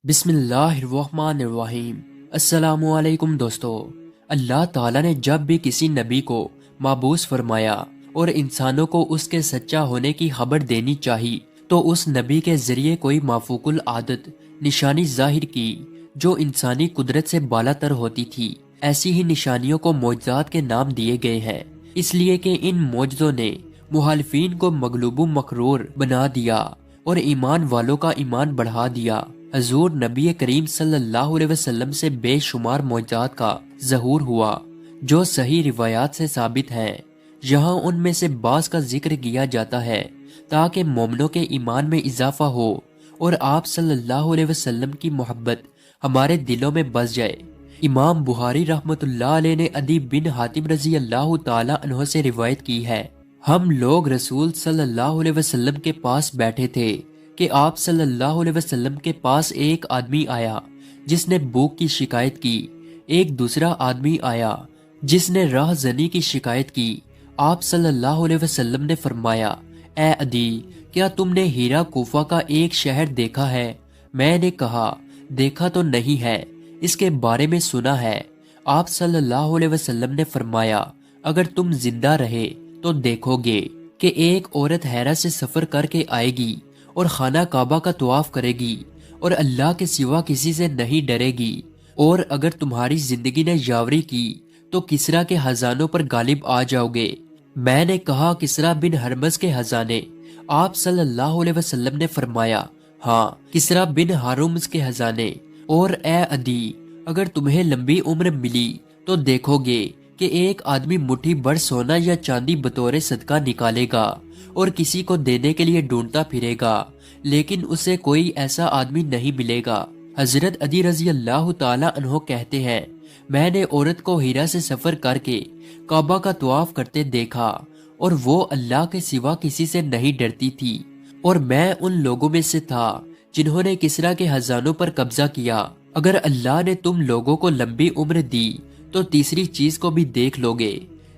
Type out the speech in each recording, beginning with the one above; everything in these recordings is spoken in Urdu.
بسم اللہ الرحمن الرحیم۔ السلام علیکم دوستو۔ اللہ تعالیٰ نے جب بھی کسی نبی کو مبعوث فرمایا اور انسانوں کو اس کے سچا ہونے کی خبر دینی چاہی تو اس نبی کے ذریعے کوئی مافوق العادت نشانی ظاہر کی جو انسانی قدرت سے بالا تر ہوتی تھی۔ ایسی ہی نشانیوں کو معجزات کے نام دیے گئے ہیں، اس لیے کہ ان معجزوں نے مخالفین کو مغلوب و مغرور بنا دیا اور ایمان والوں کا ایمان بڑھا دیا۔ حضور نبی کریم صلی اللہ علیہ وسلم سے بے شمار معجزات کا ظہور ہوا جو صحیح روایات سے ثابت ہیں۔ یہاں ان میں سے بعض کا ذکر کیا جاتا ہے تاکہ مومنوں کے ایمان میں اضافہ ہو اور آپ صلی اللہ علیہ وسلم کی محبت ہمارے دلوں میں بس جائے۔ امام بخاری رحمۃ اللہ علیہ نے عدی بن حاتم رضی اللہ تعالی عنہ سے روایت کی ہے، ہم لوگ رسول صلی اللہ علیہ وسلم کے پاس بیٹھے تھے کہ آپ صلی اللہ علیہ وسلم کے پاس ایک آدمی آیا جس نے بھوک کی شکایت کی، ایک دوسرا آدمی آیا جس نے راہ زنی کی شکایت کی۔ آپ صلی اللہ علیہ وسلم نے فرمایا، اے عدی، کیا تم نے ہیرا کوفہ کا ایک شہر دیکھا ہے؟ میں نے کہا، دیکھا تو نہیں ہے، اس کے بارے میں سنا ہے۔ آپ صلی اللہ علیہ وسلم نے فرمایا، اگر تم زندہ رہے تو دیکھو گے کہ ایک عورت ہیرا سے سفر کر کے آئے گی اور خانہ کعبہ کا طواف کرے گی اور اللہ کے سوا کسی سے نہیں ڈرے گی، اور اگر تمہاری زندگی نے یاوری کی تو کسریٰ کے خزانوں پر غالب آ جاؤ گے۔ میں نے کہا، کسریٰ بن ہرمز کے خزانے؟ آپ صلی اللہ علیہ وسلم نے فرمایا، ہاں، کسریٰ بن ہرمز کے خزانے۔ اور اے عدی، اگر تمہیں لمبی عمر ملی تو دیکھو گے کہ ایک آدمی مٹھی بھر سونا یا چاندی بطور صدقہ نکالے گا اور کسی کو دینے کے لیے ڈھونڈتا پھرے گا، لیکن اسے کوئی ایسا آدمی نہیں ملے گا۔ حضرت عدی رضی اللہ تعالی عنہ کہتے ہیں، میں نے عورت کو ہیرا سے سفر کر کے کعبہ کا طواف کرتے دیکھا اور وہ اللہ کے سوا کسی سے نہیں ڈرتی تھی، اور میں ان لوگوں میں سے تھا جنہوں نے کسریٰ کے خزانوں پر قبضہ کیا۔ اگر اللہ نے تم لوگوں کو لمبی عمر دی تو تیسری چیز کو بھی دیکھ لو گے،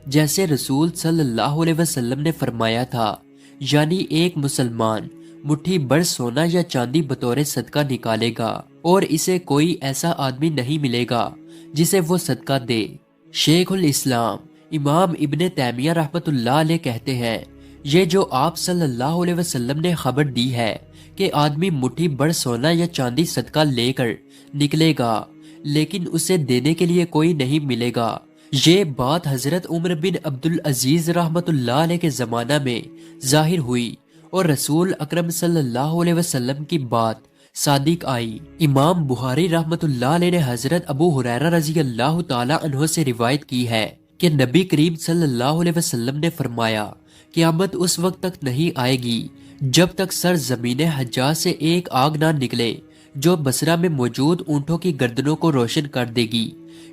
جیسے رسول صلی اللہ علیہ وسلم نے فرمایا تھا، یعنی ایک مسلمان مٹھی بھر سونا یا چاندی بطور صدقہ نکالے گا اور اسے کوئی ایسا آدمی نہیں ملے گا جسے وہ صدقہ دے۔ شیخ الاسلام امام ابن تیمیہ رحمۃ اللہ علیہ کہتے ہیں، یہ جو آپ صلی اللہ علیہ وسلم نے خبر دی ہے کہ آدمی مٹھی بھر سونا یا چاندی صدقہ لے کر نکلے گا لیکن اسے دینے کے لیے کوئی نہیں ملے گا، یہ بات حضرت عمر بن عبدالعزیز رحمۃ اللہ علیہ کے زمانہ میں ظاہر ہوئی اور رسول اکرم صلی اللہ علیہ وسلم کی بات صادق آئی۔ امام بخاری رحمۃ اللہ علیہ نے حضرت ابو ہریرہ رضی اللہ تعالی عنہ سے روایت کی ہے کہ نبی کریم صلی اللہ علیہ وسلم نے فرمایا، قیامت اس وقت تک نہیں آئے گی جب تک سرزمین حجاز سے ایک آگ نہ نکلے جو بصرہ میں موجود اونٹوں کی گردنوں کو روشن کر دے گی۔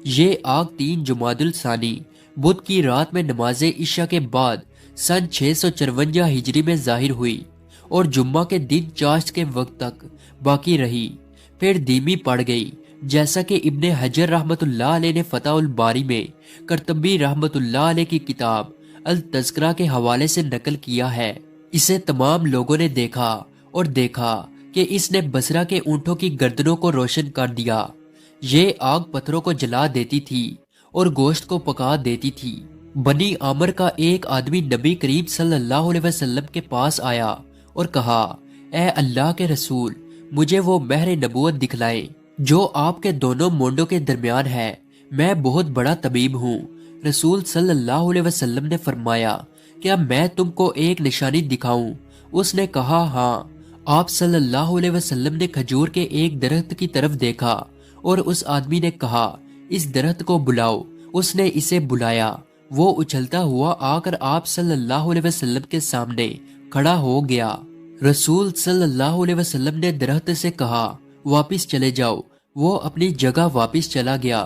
یہ آگ 3 جمادی الثانی بدھ کی رات میں نماز عشاء کے بعد سن 654 ہجری میں ظاہر ہوئی اور جمعہ کے دن چاشت کے وقت تک باقی رہی، پھر دھیمی پڑ گئی، جیسا کہ ابن حجر رحمۃ اللہ علیہ نے فتح الباری میں قرطبی رحمۃ اللہ علیہ کی کتاب التذکرہ کے حوالے سے نقل کیا ہے۔ اسے تمام لوگوں نے دیکھا اور دیکھا کہ اس نے بصرہ کے اونٹوں کی گردنوں کو روشن کر دیا۔ یہ آگ پتھروں کو جلا دیتی تھی اور گوشت کو پکا دیتی تھی۔ بنی عامر کا ایک آدمی نبی کریم صلی اللہ علیہ وسلم کے پاس آیا اور کہا، اے اللہ کے رسول، مجھے وہ مہر نبوت دکھلائیں جو آپ کے دونوں مونڈوں کے درمیان ہے، میں بہت بڑا طبیب ہوں۔ رسول صلی اللہ علیہ وسلم نے فرمایا، کیا میں تم کو ایک نشانی دکھاؤں؟ اس نے کہا، ہاں۔ آپ صلی اللہ علیہ وسلم نے کھجور کے ایک درخت کی طرف دیکھا اور اس آدمی نے کہا، اس درخت کو بلاؤ۔ اس نے اسے بلایا، وہ اچھلتا ہوا آ کر آپ صلی اللہ علیہ وسلم کے سامنے کھڑا ہو گیا۔ رسول صلی اللہ علیہ وسلم نے درخت سے کہا، واپس چلے جاؤ۔ وہ اپنی جگہ واپس چلا گیا۔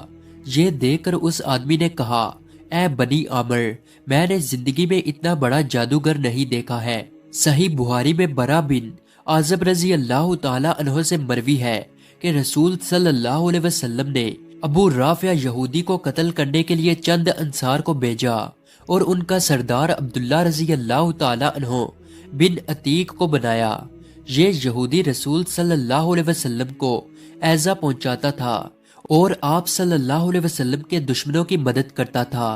یہ دیکھ کر اس آدمی نے کہا، اے بنی عامر، میں نے زندگی میں اتنا بڑا جادوگر نہیں دیکھا ہے۔ صحیح بخاری میں برا بن عازب رضی اللہ تعالی عنہ سے مروی ہے کہ رسول صلی اللہ علیہ وسلم نے ابو رافع یہودی کو قتل کرنے کے لیے چند انصار کو بھیجا اور ان کا سردار عبداللہ رضی اللہ تعالی عنہ بن عتیق کو بنایا۔ یہ یہودی رسول صلی اللہ علیہ وسلم کو ایذا پہنچاتا تھا اور آپ صلی اللہ علیہ وسلم کے دشمنوں کی مدد کرتا تھا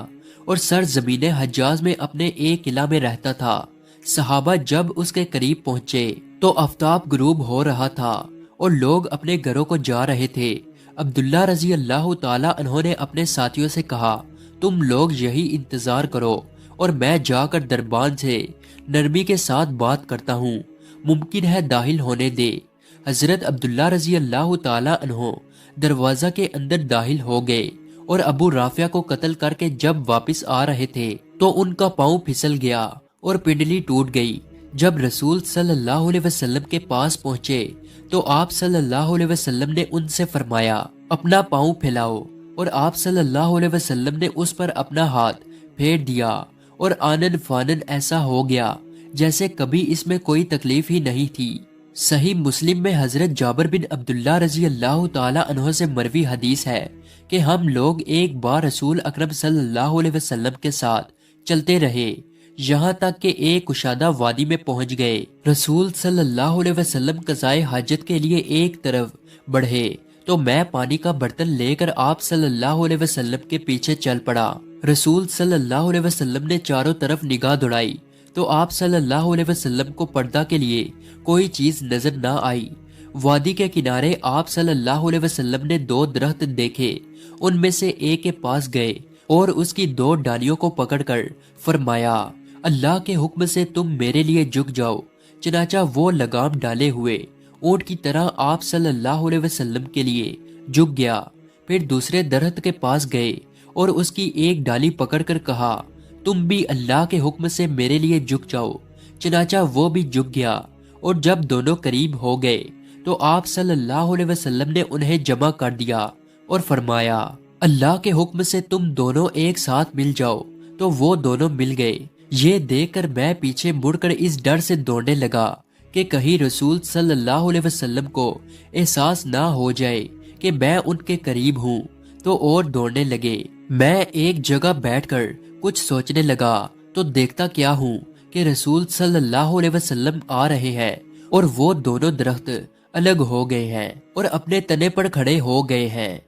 اور سرزمین حجاز میں اپنے ایک قلعہ میں رہتا تھا۔ صحابہ جب اس کے قریب پہنچے تو آفتاب غروب ہو رہا تھا اور لوگ اپنے گھروں کو جا رہے تھے۔ عبداللہ رضی اللہ تعالی عنہ نے اپنے ساتھیوں سے کہا، تم لوگ یہی انتظار کرو اور میں جا کر دربان سے نرمی کے ساتھ بات کرتا ہوں، ممکن ہے داخل ہونے دے۔ حضرت عبداللہ رضی اللہ تعالی عنہ دروازہ کے اندر داخل ہو گئے اور ابو رافع کو قتل کر کے جب واپس آ رہے تھے تو ان کا پاؤں پھسل گیا اور پنڈلی ٹوٹ گئی۔ جب رسول صلی اللہ علیہ وسلم کے پاس پہنچے تو آپ صلی اللہ علیہ وسلم نے ان سے فرمایا، اپنا پاؤں پھیلاؤ، اور آپ صلی اللہ علیہ وسلم نے اس پر اپنا ہاتھ پھیر دیا اور آنن فانن ایسا ہو گیا جیسے کبھی اس میں کوئی تکلیف ہی نہیں تھی۔ صحیح مسلم میں حضرت جابر بن عبداللہ رضی اللہ تعالی عنہ سے مروی حدیث ہے کہ ہم لوگ ایک بار رسول اکرم صلی اللہ علیہ وسلم کے ساتھ چلتے رہے یہاں تک کہ ایک کشادہ وادی میں پہنچ گئے۔ رسول صلی اللہ علیہ وسلم قضائے حاجت کے لیے ایک طرف بڑھے تو میں پانی کا برتن لے کر آپ صلی اللہ علیہ وسلم کے پیچھے چل پڑا۔ رسول صلی اللہ علیہ وسلم نے چاروں طرف نگاہ دوڑائی تو آپ صلی اللہ علیہ وسلم کو پردہ کے لیے کوئی چیز نظر نہ آئی۔ وادی کے کنارے آپ صلی اللہ علیہ وسلم نے 2 درخت دیکھے، ان میں سے ایک کے پاس گئے اور اس کی 2 ڈالیوں کو پکڑ کر فرمایا، اللہ کے حکم سے تم میرے لیے جھک جاؤ۔ چنانچہ وہ لگام ڈالے ہوئے اونٹ کی طرح آپ صلی اللہ علیہ وسلم کے لیے جھک گیا۔ پھر دوسرے درخت کے پاس گئے اور اس کی ایک ڈالی پکڑ کر کہا، تم بھی اللہ کے حکم سے میرے لیے جھک جاؤ۔ چنانچہ وہ بھی جھک گیا، اور جب دونوں قریب ہو گئے تو آپ صلی اللہ علیہ وسلم نے انہیں جمع کر دیا اور فرمایا، اللہ کے حکم سے تم دونوں ایک ساتھ مل جاؤ۔ تو وہ دونوں مل گئے۔ یہ دیکھ کر میں پیچھے مڑ کر اس ڈر سے دوڑنے لگا کہ کہیں رسول صلی اللہ علیہ وسلم کو احساس نہ ہو جائے کہ میں ان کے قریب ہوں، تو اور دوڑنے لگے۔ میں ایک جگہ بیٹھ کر کچھ سوچنے لگا تو دیکھتا کیا ہوں کہ رسول صلی اللہ علیہ وسلم آ رہے ہیں اور وہ دونوں درخت الگ ہو گئے ہیں اور اپنے تنے پر کھڑے ہو گئے ہیں۔